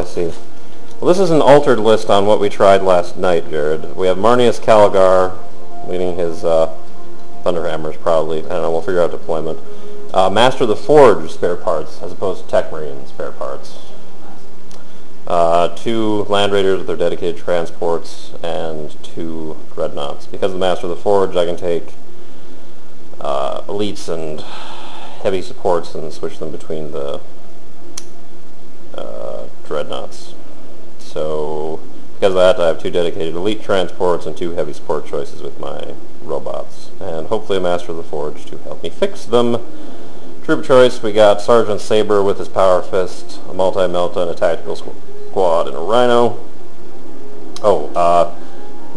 see. Well, this is an altered list on what we tried last night, Jared. We have Marneus Calgar leading his Thunderhammers, probably. I don't know, we'll figure out deployment. Master of the Forge spare parts, as opposed to Techmarine spare parts. 2 Land Raiders with their dedicated transports, and 2 Dreadnoughts. Because of the Master of the Forge, I can take elites and heavy supports and switch them between the Dreadnoughts. So, because of that, I have 2 dedicated elite transports and 2 heavy support choices with my robots. And hopefully a Master of the Forge to help me fix them. Troop choice, we got Sergeant Saber with his Power Fist, a multi-melta, and a tactical squad, and a Rhino. Oh,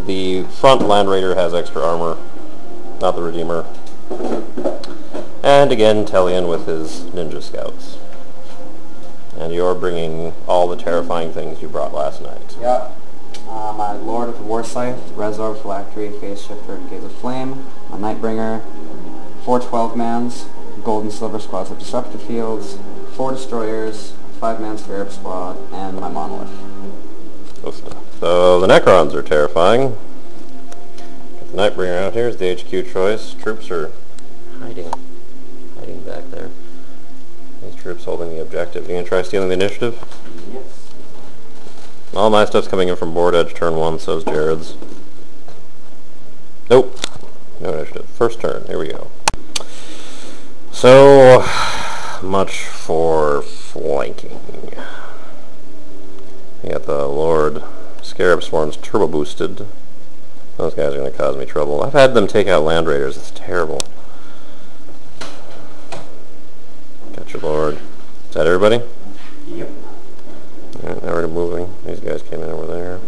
the front Land Raider has extra armor, not the Redeemer. And again, Tellian with his Ninja Scouts. And you're bringing all the terrifying things you brought last night. Yeah. My Lord of the War Scythe, Resorb, Phylactery, Phase Shifter, and Gaze of Flame. My Nightbringer, 4 12-mans, Gold and Silver Squads of Disruptor Fields, 4 Destroyers, 5-man Scarab Squad, and my Monolith. Cool stuff. So the Necrons are terrifying. Get the Nightbringer out here is the HQ choice. Troops are hiding back there. These troops holding the objective. You gonna try stealing the initiative? Yes. All my stuff's coming in from board edge turn 1, so's Jared's. Nope. No initiative. First turn. Here we go. So much for flanking. You got the Lord Scarab Swarms turbo boosted. Those guys are going to cause me trouble. I've had them take out Land Raiders. It's terrible. Got your Lord. Is that everybody? Yep. Alright, now we're moving. These guys came in over there.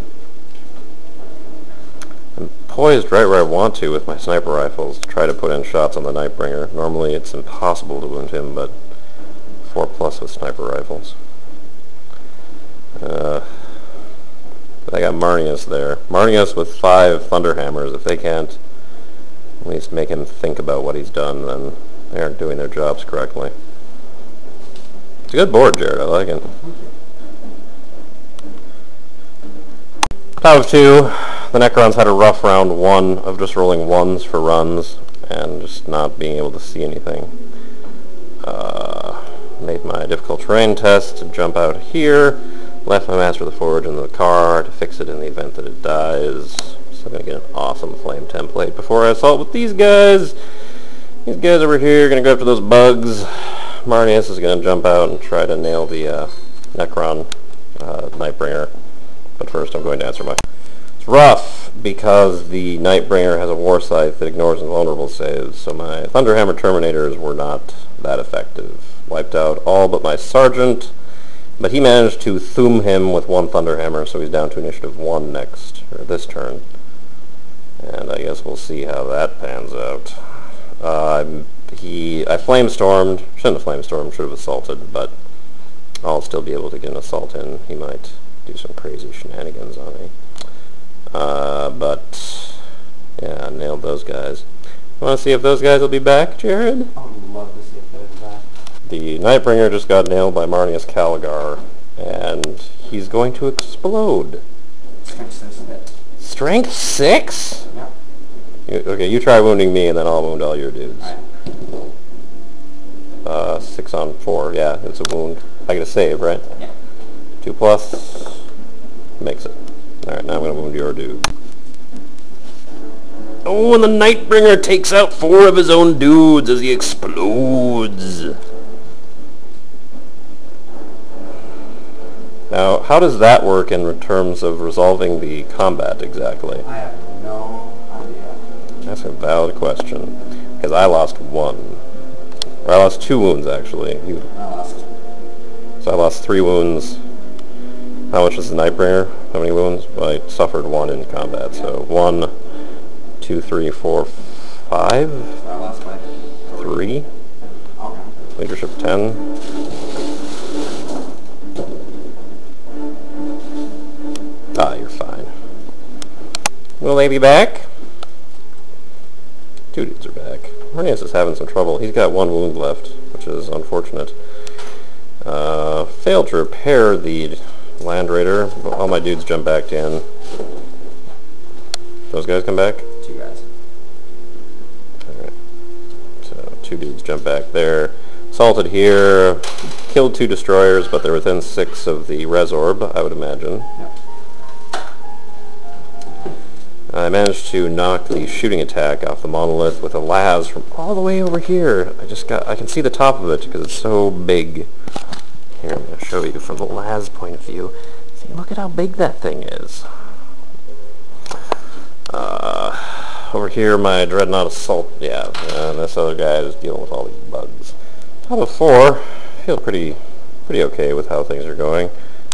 I'm poised right where I want to with my sniper rifles to try to put in shots on the Nightbringer. Normally it's impossible to wound him, but 4+ with sniper rifles. But I got Marneus there. Marneus with 5 Thunderhammers. If they can't at least make him think about what he's done, then they aren't doing their jobs correctly. It's a good board, Jared. I like it. Top of 2, the Necrons had a rough round 1 of just rolling 1s for runs and just not being able to see anything. Made my difficult terrain test to jump out here, left my Master of the Forge in the car to fix it in the event that it dies. Still gonna get an awesome flame template before I assault with these guys. These guys over here are gonna go after those bugs. Marneus is gonna jump out and try to nail the Necron Nightbringer. But first I'm going to answer my... It's rough because the Nightbringer has a War Scythe that ignores invulnerable saves, so my Thunderhammer Terminators were not that effective. Wiped out all but my Sergeant, but he managed to thum him with 1 Thunderhammer, so he's down to initiative 1 this turn. And I guess we'll see how that pans out. I Flamestormed, shouldn't have Flamestormed, should have assaulted, but I'll still be able to get an assault in. He might do some crazy shenanigans on me. But yeah, I nailed those guys. Want to see if those guys will be back, Jared? I would love to see if they're back. The Nightbringer just got nailed by Marneus Calgar, and he's going to explode. Strength 6 hit. Strength 6? Yeah. Okay, you try wounding me, and then I'll wound all your dudes. Alright. 6 on 4, yeah, it's a wound. I get a save, right? Yeah. 2+ makes it. Alright, now I'm going to wound your dude. Oh, and the Nightbringer takes out 4 of his own dudes as he explodes. Now, how does that work in terms of resolving the combat exactly? I have no idea. That's a valid question. Because I lost 1. Or I lost 2 wounds, actually. So I lost 3 wounds. How much was the Nightbringer? How many wounds? Well, I suffered 1 in combat, so 1, 2, 3, 4, 5? So I lost by 3? Okay. Leadership 10. Ah, you're fine. Will they be back? 2 dudes are back. Marneus is having some trouble. He's got 1 wound left, which is unfortunate. Failed to repair the Land Raider. All my dudes jump back in. Those guys come back? 2 guys. Alright. So 2 dudes jump back there. Assaulted here. Killed 2 destroyers, but they're within 6 of the res orb, I would imagine. Yep. I managed to knock the shooting attack off the monolith with a las from all the way over here. I can see the top of it because it's so big. Here, I'm going to show you from the las point of view. See, look at how big that thing is. Over here, my Dreadnought Assault, yeah, and this other guy is dealing with all these bugs. Top of 4, feel pretty okay with how things are going.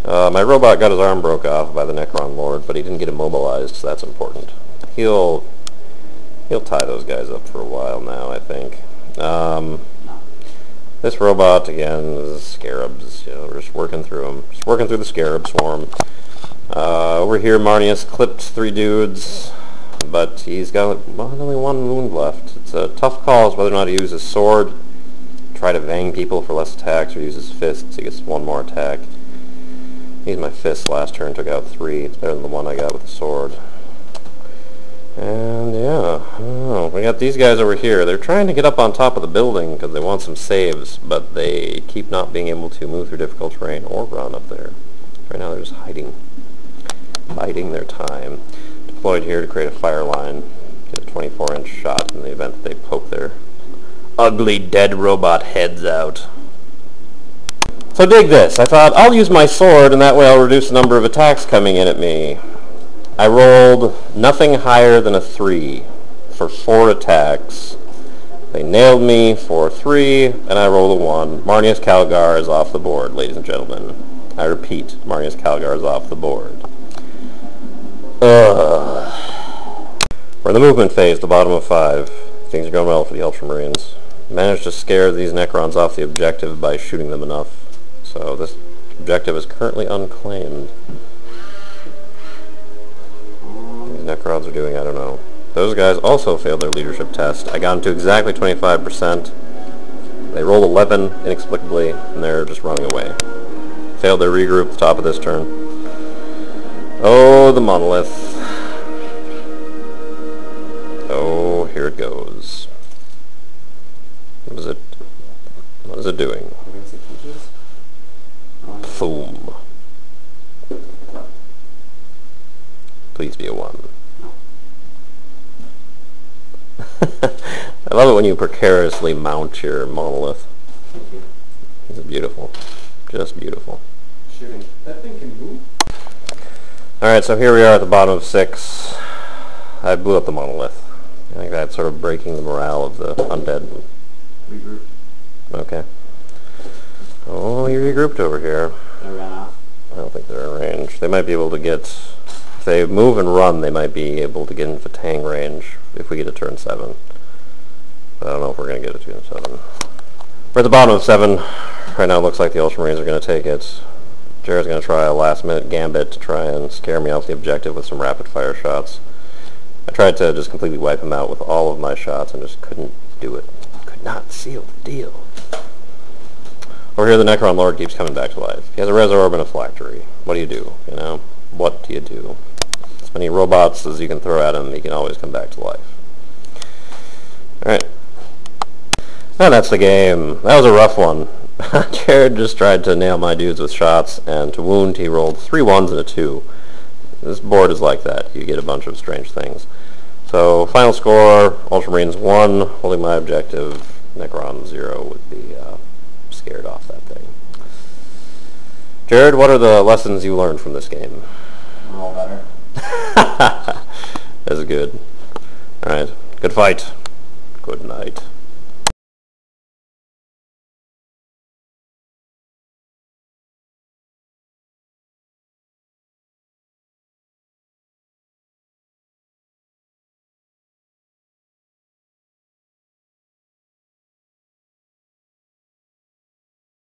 My robot got his arm broke off by the Necron Lord, but he didn't get immobilized, so that's important. He'll tie those guys up for a while now, I think. This robot, again, is scarabs. You know, we're just working through them. Just working through the scarab swarm. Over here, Marneus clipped 3 dudes, but he's got only 1 wound left. It's a tough call as whether or not to use his sword, try to bang people for less attacks, or use his fists. He gets 1 more attack. Used my fist last turn, took out 3. It's better than the 1 I got with the sword. And yeah, I don't know. We got these guys over here. They're trying to get up on top of the building because they want some saves, but they keep not being able to move through difficult terrain or run up there. Right now they're just hiding, biding their time. Deployed here to create a fire line, get a 24-inch shot in the event that they poke their ugly dead robot heads out. So dig this. I thought, I'll use my sword, and that way I'll reduce the number of attacks coming in at me. I rolled nothing higher than a 3 for 4 attacks. They nailed me for 3, and I rolled a 1. Marneus Calgar is off the board, ladies and gentlemen. I repeat, Marneus Calgar is off the board. We're in the movement phase, the bottom of 5. Things are going well for the Ultramarines. Managed to scare these Necrons off the objective by shooting them enough. So this objective is currently unclaimed. These Necrons are doing, I don't know. Those guys also failed their leadership test. I got them to exactly 25%. They rolled 11 inexplicably, and they're just running away. Failed their regroup at the top of this turn. Oh, the monolith. Oh, here it goes. What is it doing? Boom. Please be a 1. I love it when you precariously mount your monolith. Thank you. It's beautiful. Just beautiful. Shooting. That thing can move? Alright, so here we are at the bottom of 6. I blew up the monolith. I think that's sort of breaking the morale of the undead. Regroup. Okay. Oh, you regrouped over here. I ran off. I don't think they're in range. They might be able to get... If they move and run, they might be able to get into Fatang range if we get a turn 7. But I don't know if we're going to get a turn 7. We're at the bottom of 7. Right now it looks like the Ultramarines are going to take it. Jared's going to try a last-minute gambit to try and scare me off the objective with some rapid-fire shots. I tried to just completely wipe him out with all of my shots and just couldn't do it. Could not seal the deal. Over here the Necron Lord keeps coming back to life. He has a res orb and a phylactery. What do? You know? What do you do? As many robots as you can throw at him, he can always come back to life. Alright. And that's the game. That was a rough one. Jared just tried to nail my dudes with shots, and to wound he rolled 3 1s and a 2. This board is like that. You get a bunch of strange things. So, final score, Ultramarines 1, holding my objective. Necron 0 would be scared off that thing. Jared, what are the lessons you learned from this game? Roll better. That's good. Alright, good fight. Good night.